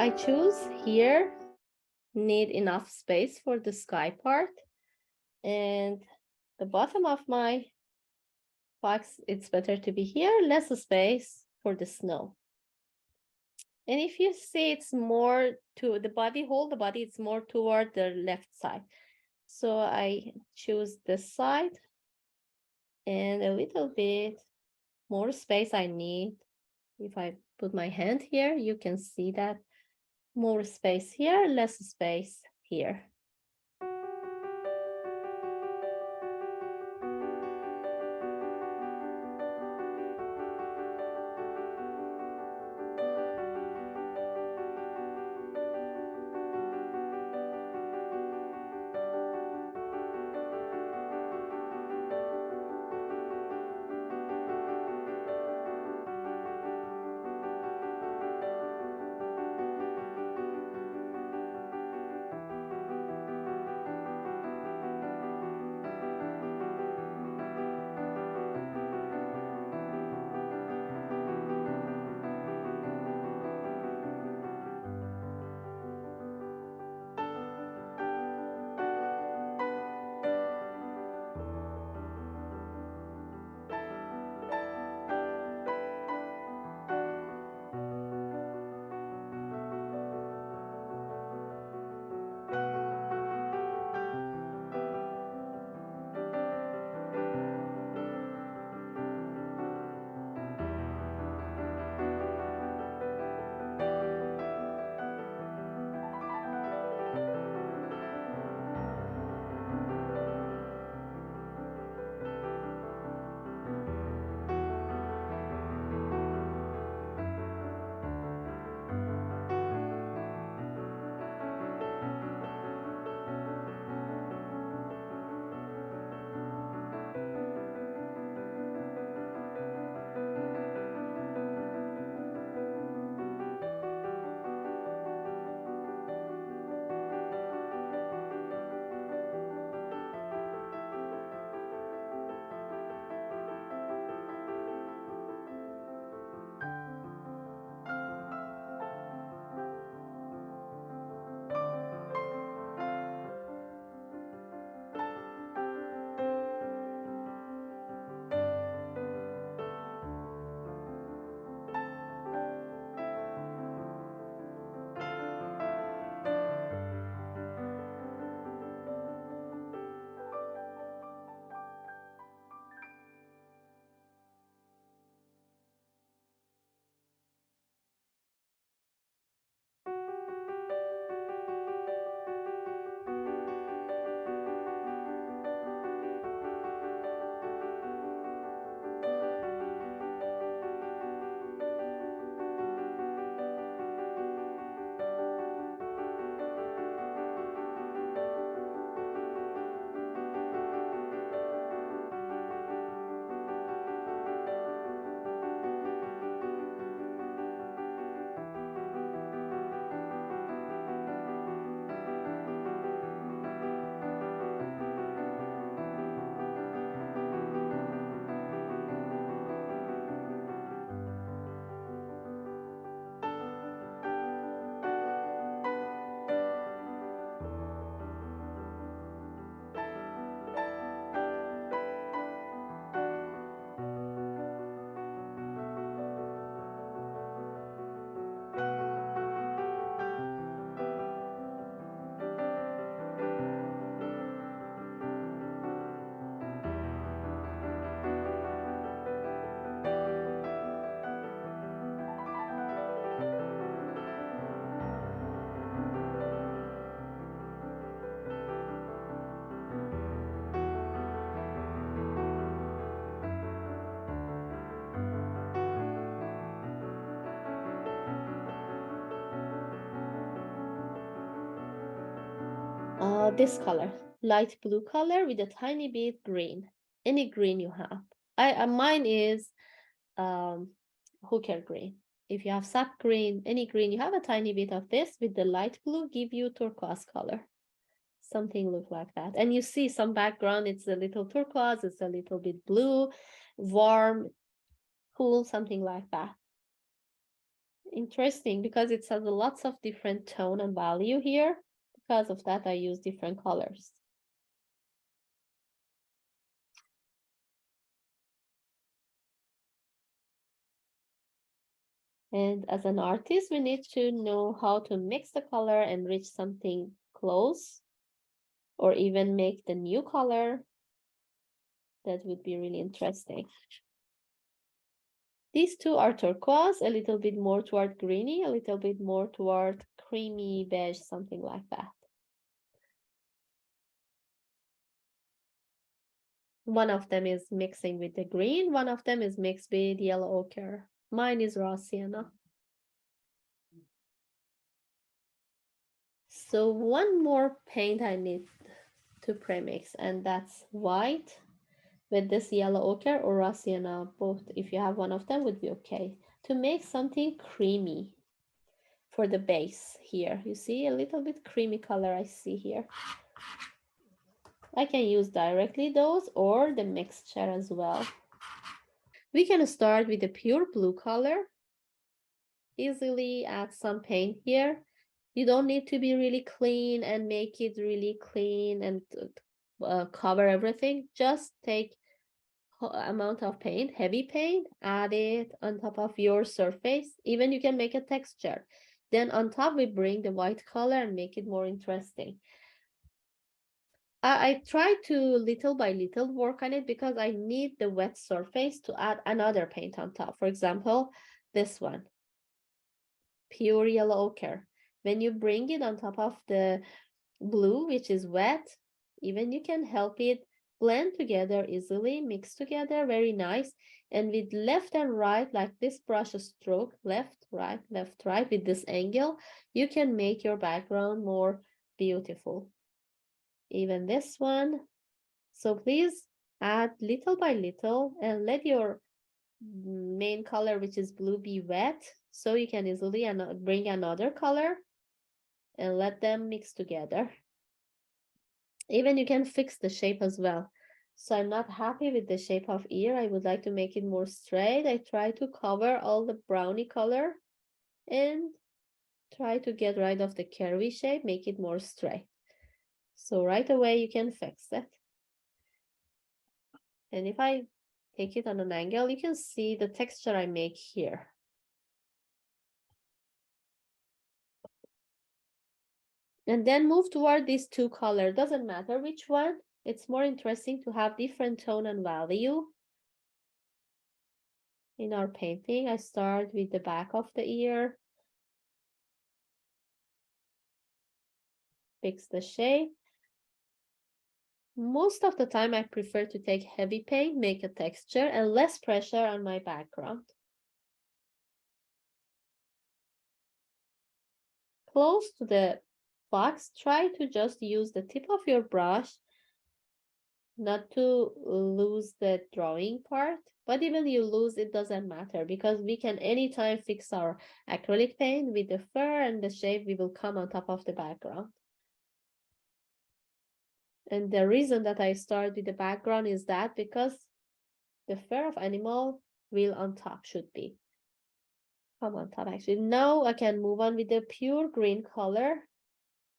I choose here, need enough space for the sky part, and the bottom of my box, it's better to be here, less space for the snow. And if you see, it's more to the body hole, the body is more toward the left side. So I choose this side and a little bit more space I need. If I put my hand here, you can see that more space here, less space here. This color, light blue color with a tiny bit green. Any green you have. Mine is hooker green. If you have sap green, any green, you have a tiny bit of this with the light blue, give you turquoise color. Something look like that. And you see some background, it's a little turquoise, it's a little bit blue, warm, cool, something like that. interesting because it has lots of different tone and value here. Because of that, I use different colors. And as an artist, we need to know how to mix the color and reach something close, or even make the new color. That would be really interesting. These two are turquoise, a little bit more toward greeny, a little bit more toward creamy beige, something like that. One of them is mixing with the green, one of them is mixed with yellow ochre. Mine is raw sienna. So one more paint I need to premix, and that's white with this yellow ochre or raw sienna. Both, if you have one of them, would be okay. To make something creamy for the base here. You see a little bit creamy color I see here. I can use directly those or the mixture as well. We can start with the pure blue color. Easily add some paint here. You don't need to be really clean and make it really clean and cover everything. Just take amount of paint, heavy paint, add it on top of your surface. Even you can make a texture. Then on top, we bring the white color and make it more interesting. I try to little by little work on it because I need the wet surface to add another paint on top. For example, this one, pure yellow ochre. When you bring it on top of the blue, which is wet, even you can help it blend together easily, mix together, very nice. And with left and right, like this brush stroke, left, right, with this angle, you can make your background more beautiful. Even this one. So please add little by little and let your main color, which is blue, be wet, so you can easily bring another color and let them mix together. Even you can fix the shape as well. So I'm not happy with the shape of ear. I would like to make it more straight. I try to cover all the browny color and try to get rid of the curvy shape, make it more straight. So right away you can fix it. And if I take it on an angle, you can see the texture I make here. And then move toward these two colors. Doesn't matter which one. It's more interesting to have different tone and value. In our painting, I start with the back of the ear. Fix the shape. Most of the time, I prefer to take heavy paint, make a texture, and less pressure on my background. Close to the box, try to just use the tip of your brush, not to lose the drawing part. But even you lose, it doesn't matter because we can anytime fix our acrylic paint with the fur and the shape we will come on top of the background. And the reason that I start with the background is that because the fur of animal will on top should be. Come on top actually. Now I can move on with the pure green color.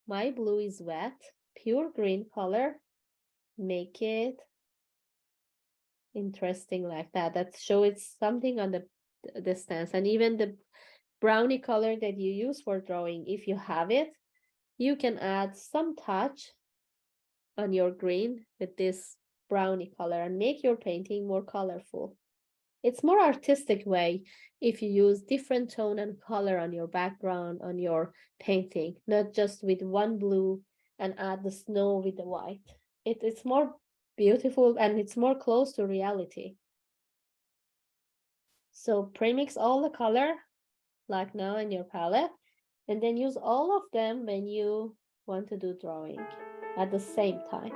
My blue is wet. Pure green color. Make it interesting like that. That show it's something on the distance. And even the brownie color that you use for drawing, if you have it, you can add some touch on your green with this brownie color and make your painting more colorful. It's more artistic way if you use different tone and color on your background, on your painting, not just with one blue and add the snow with the white. It's more beautiful and it's more close to reality. So premix all the color like now in your palette and then use all of them when you want to do drawing at the same time.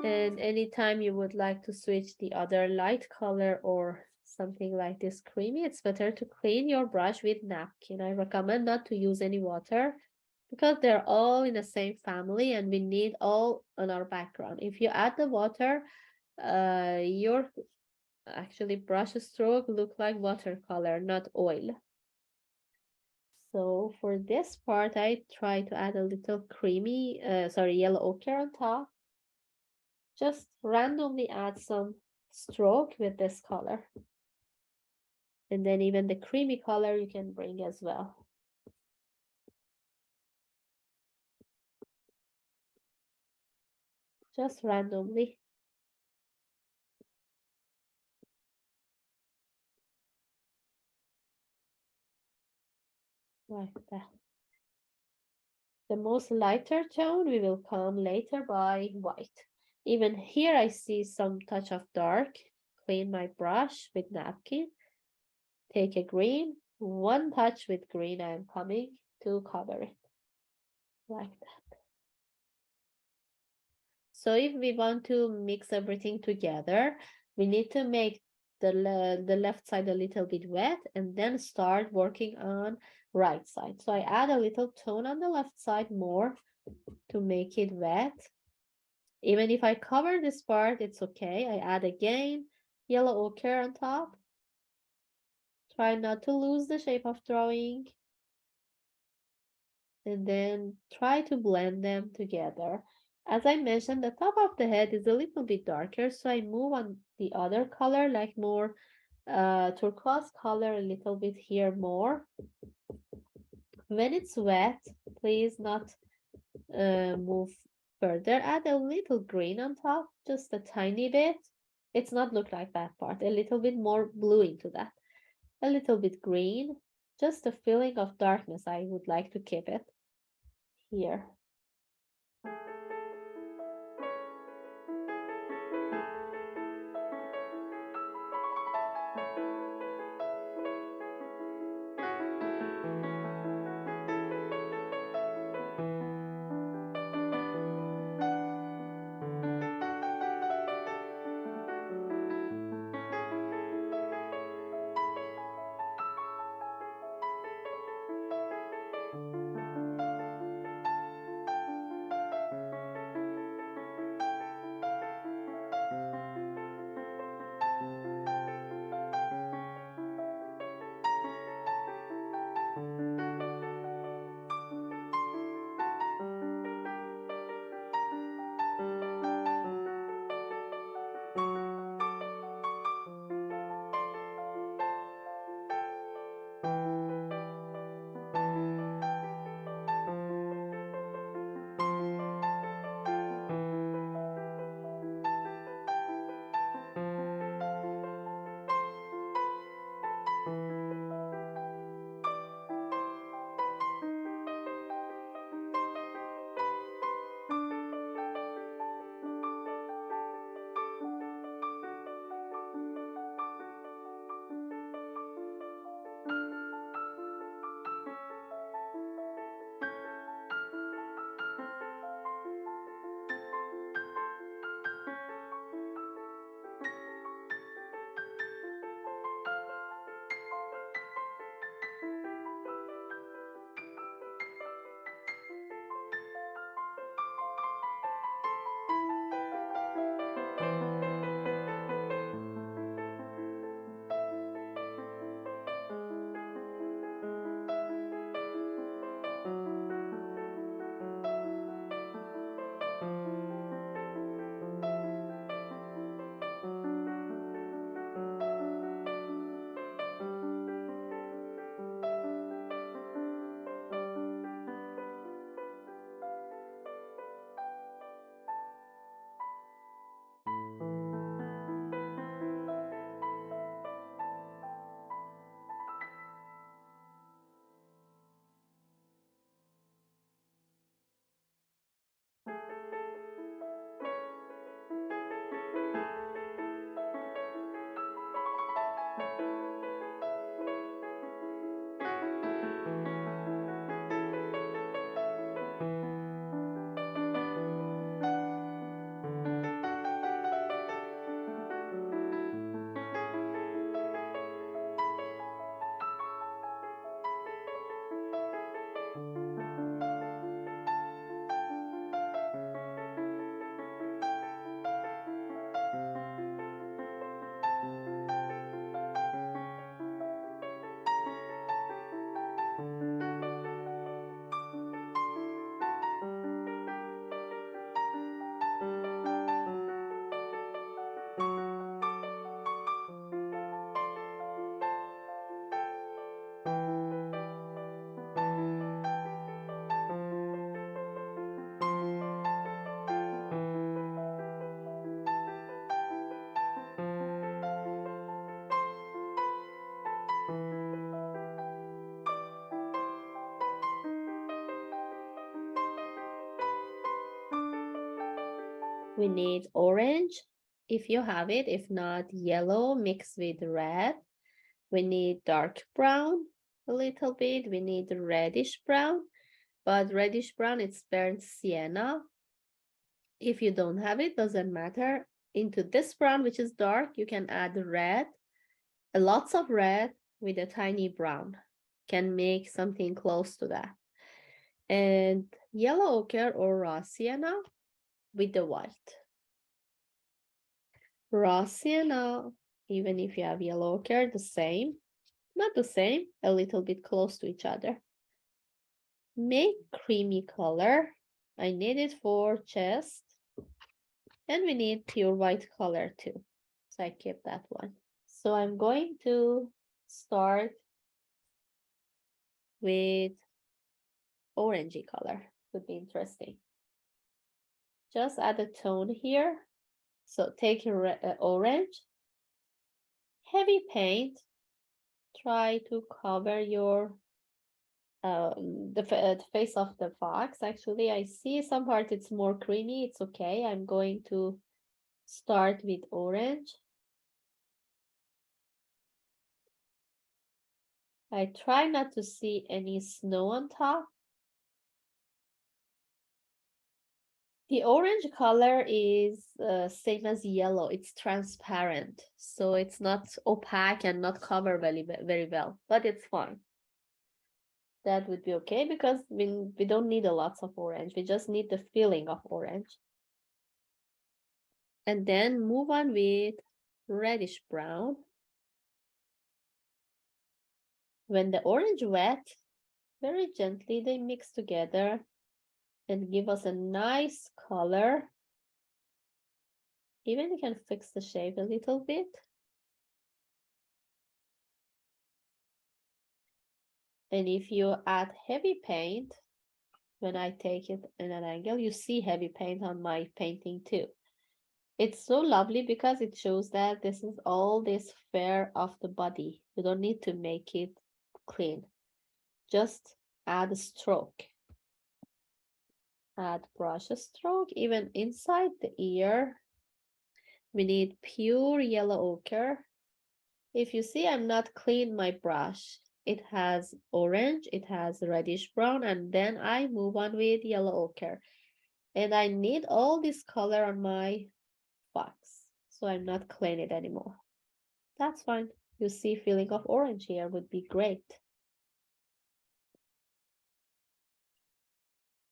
And anytime you would like to switch the other light color or something like this creamy, it's better to clean your brush with napkin. I recommend not to use any water because they're all in the same family and we need all on our background. If you add the water, your actually brush stroke look like watercolor, not oil. So for this part, I try to add a little creamy, yellow ochre on top. Just randomly add some stroke with this color. And then even the creamy color you can bring as well. Just randomly. Like that. The most lighter tone we will come later by white. Even here I see some touch of dark. Clean my brush with napkin. Take a green. One touch with green I am coming to cover it. Like that. So if we want to mix everything together, we need to make the left side a little bit wet and then start working on right side. So I add a little tone on the left side more to make it wet. Even if I cover this part, it's okay. I add again yellow ochre on top. Try not to lose the shape of drawing. And then try to blend them together. As I mentioned, the top of the head is a little bit darker, so I move on the other color, like more turquoise color, a little bit here more. When it's wet, please not move further. Add a little green on top, just a tiny bit. It's not look like that part. A little bit more blue into that. A little bit green. Just a feeling of darkness. I would like to keep it here. We need orange, if you have it. If not, yellow mixed with red. We need dark brown a little bit. We need reddish brown, but reddish brown, it's burnt sienna. If you don't have it, doesn't matter. Into this brown, which is dark, you can add red, lots of red with a tiny brown. Can make something close to that. And yellow ochre or raw sienna with the white. Raw sienna, even if you have yellow ochre, the same. Not the same, a little bit close to each other. Make creamy color. I need it for chest. And we need pure white color too. So I keep that one. So I'm going to start with orangey color. Would be interesting. Just add a tone here. So take your orange. Heavy paint. Try to cover your the face of the fox. Actually, I see some part it's more creamy. It's okay. I'm going to start with orange. I try not to see any snow on top. The orange color is same as yellow. It's transparent, so it's not opaque and not cover very well, but it's fine. That would be okay because we don't need a lot of orange. We just need the feeling of orange. And then move on with reddish brown. When the orange wet, very gently they mix together and give us a nice color. Even you can fix the shape a little bit. And if you add heavy paint, when I take it in an angle, you see heavy paint on my painting too. It's so lovely because it shows that this is all this fur of the body. You don't need to make it clean. Just add a stroke. Add brush stroke, even inside the ear. We need pure yellow ochre. If you see, I'm not clean my brush. It has orange, it has reddish brown, and then I move on with yellow ochre. And I need all this color on my box, so I'm not clean it anymore. That's fine. You see feeling of orange here would be great.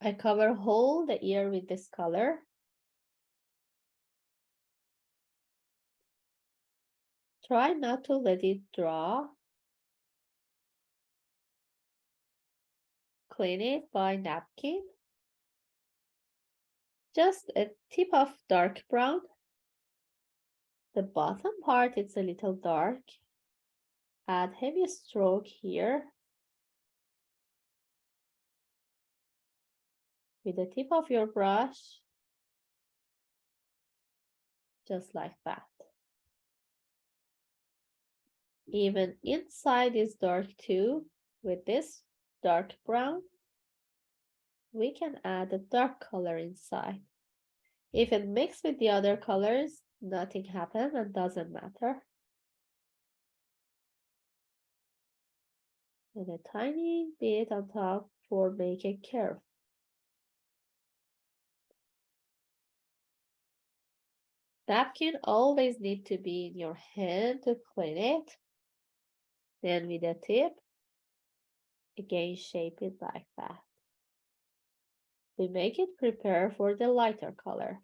I cover whole the ear with this color. Try not to let it draw. Clean it by napkin. Just a tip of dark brown. The bottom part, it's a little dark. Add heavy stroke here. With the tip of your brush. Just like that. Even inside is dark too. With this dark brown, we can add a dark color inside. If it mixes with the other colors, nothing happens and doesn't matter. And a tiny bit on top for make a curve. Napkin always need to be in your hand to clean it. Then with a tip, again shape it like that. We make it prepare for the lighter color.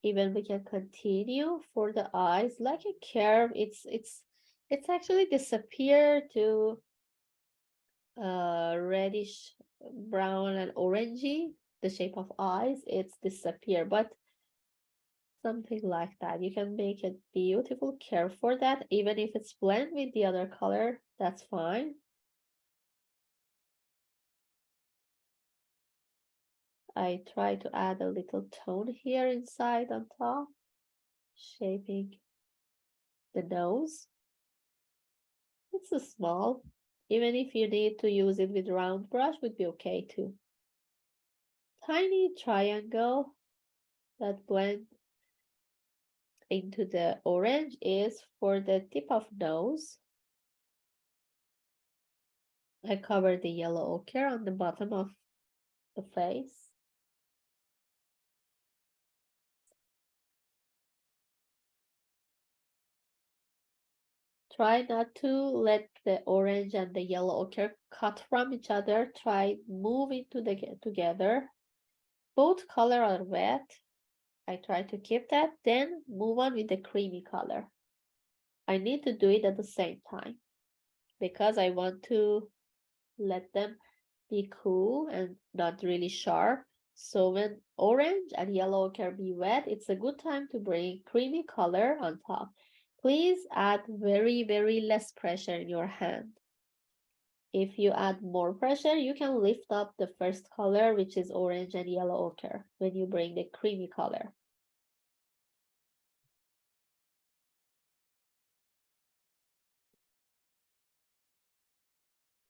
Even we can continue for the eyes like a curve. It's actually disappear to reddish brown and orangey, the shape of eyes, it's disappear, but something like that. You can make a beautiful curve for that, even if it's blend with the other color, that's fine. I try to add a little tone here inside on top, shaping the nose. It's a small, Even if you need to use it with round brush, would be okay too. Tiny triangle that blend into the orange is for the tip of nose. I cover the yellow ochre on the bottom of the face. Try not to let the orange and the yellow ochre cut from each other. Try moving together. Both color are wet. I try to keep that, then move on with the creamy color. I need to do it at the same time because I want to let them be cool and not really sharp. So when orange and yellow can be wet, it's a good time to bring creamy color on top. Please add very, very less pressure in your hand. If you add more pressure, you can lift up the first color, which is orange and yellow ochre, when you bring the creamy color.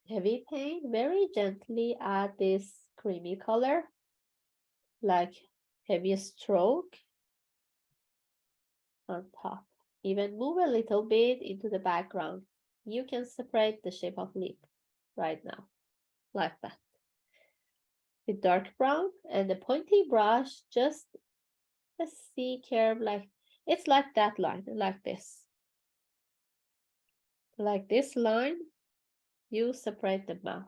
Heavy paint, very gently add this creamy color, like heavy stroke on top. Even move a little bit into the background. You can separate the shape of lip right now, like that. With dark brown and the pointy brush, just a C curve, like it's like that line, like this. Like this line, you separate the mouth.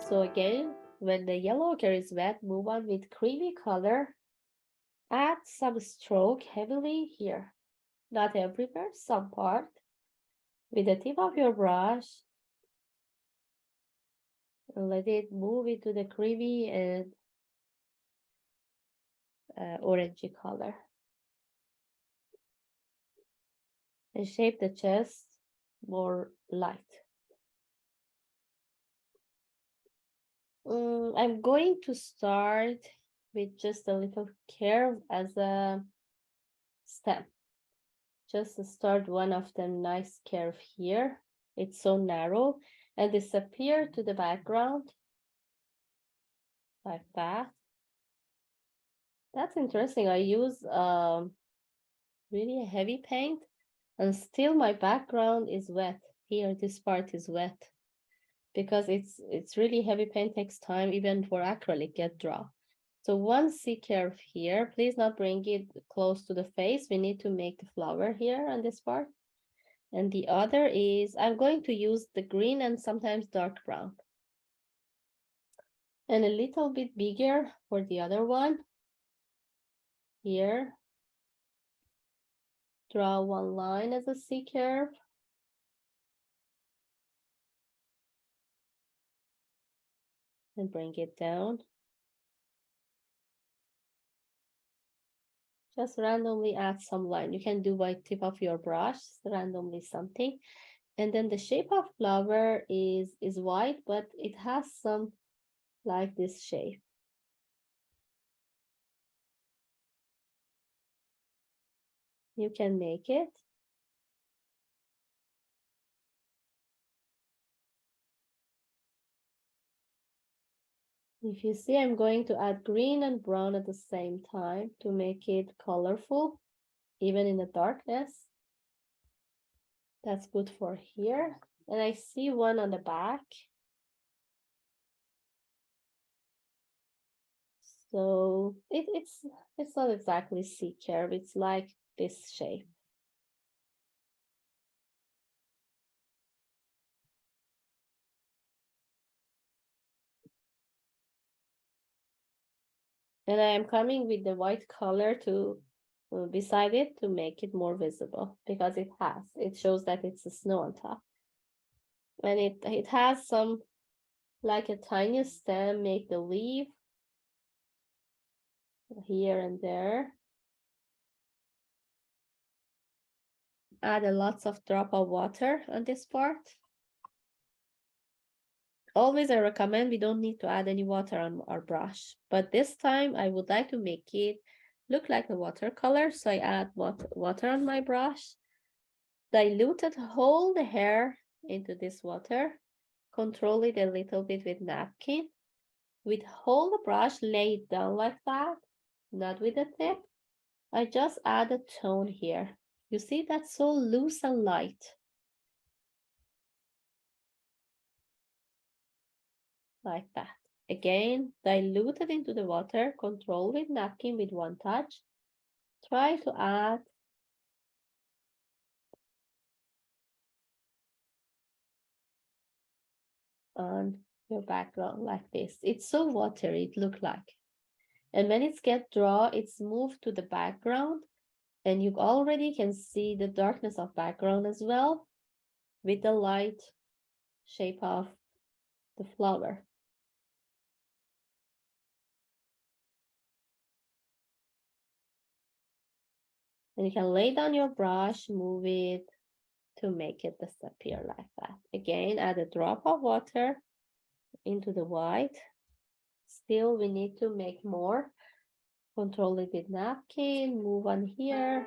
So again, when the yellow ochre is wet, move on with creamy color. Add some stroke heavily here, not everywhere, some part. With the tip of your brush, let it move into the creamy and orangey color. And shape the chest more light. I'm going to start with just a little curve as a stem. Just start one of them nice curve here. It's so narrow and disappear to the background like that. That's interesting. I use really a heavy paint and still my background is wet. Here, this part is wet because it's really heavy paint, takes time even for acrylic get dry. So one C curve here, please not bring it close to the face. We need to make the flower here on this part. And the other is, I'm going to use the green and sometimes dark brown. And a little bit bigger for the other one. Here. Draw one line as a C curve. And bring it down. Just randomly add some line. You can do by tip of your brush, randomly something. And then the shape of flower is white, but it has some like this shape. You can make it. If you see, I'm going to add green and brown at the same time to make it colorful, even in the darkness. That's good for here. And I see one on the back. So it's not exactly C curve, it's like this shape. And I am coming with the white color to beside it to make it more visible because it shows that it's a snow on top. And it has some like a tiny stem, make the leaf here and there. Add a lots of drop of water on this part. Always I recommend we don't need to add any water on our brush, but this time I would like to make it look like a watercolor, so I add water on my brush, diluted whole the hair into this water, control it a little bit with napkin, with whole the brush, lay it down like that, not with the tip. I just add a tone here. You see that's so loose and light. Like that. Again, dilute it into the water, control with napkin with one touch. Try to add on your background like this. It's so watery, it look like. And when it's get dry, it's moved to the background and you already can see the darkness of background as well with the light shape of the flower. And you can lay down your brush, move it to make it disappear like that. Again, add a drop of water into the white. Still, we need to make more. Control it with napkin, move on here.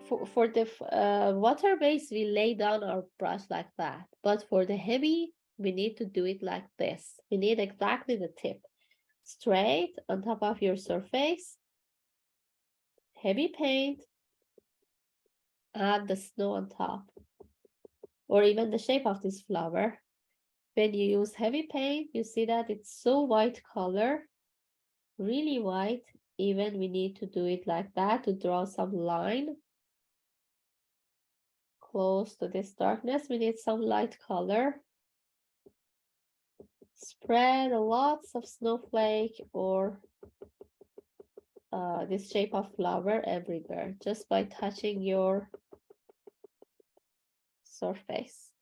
for the water base, we lay down our brush like that. But for the heavy, we need to do it like this. We need exactly the tip. Straight on top of your surface. Heavy paint. Add the snow on top. Or even the shape of this flower. When you use heavy paint, you see that it's so white color. Really white. Even we need to do it like that to draw some line close to this darkness. We need some light color. Spread lots of snowflake or this shape of flower everywhere just by touching your surface.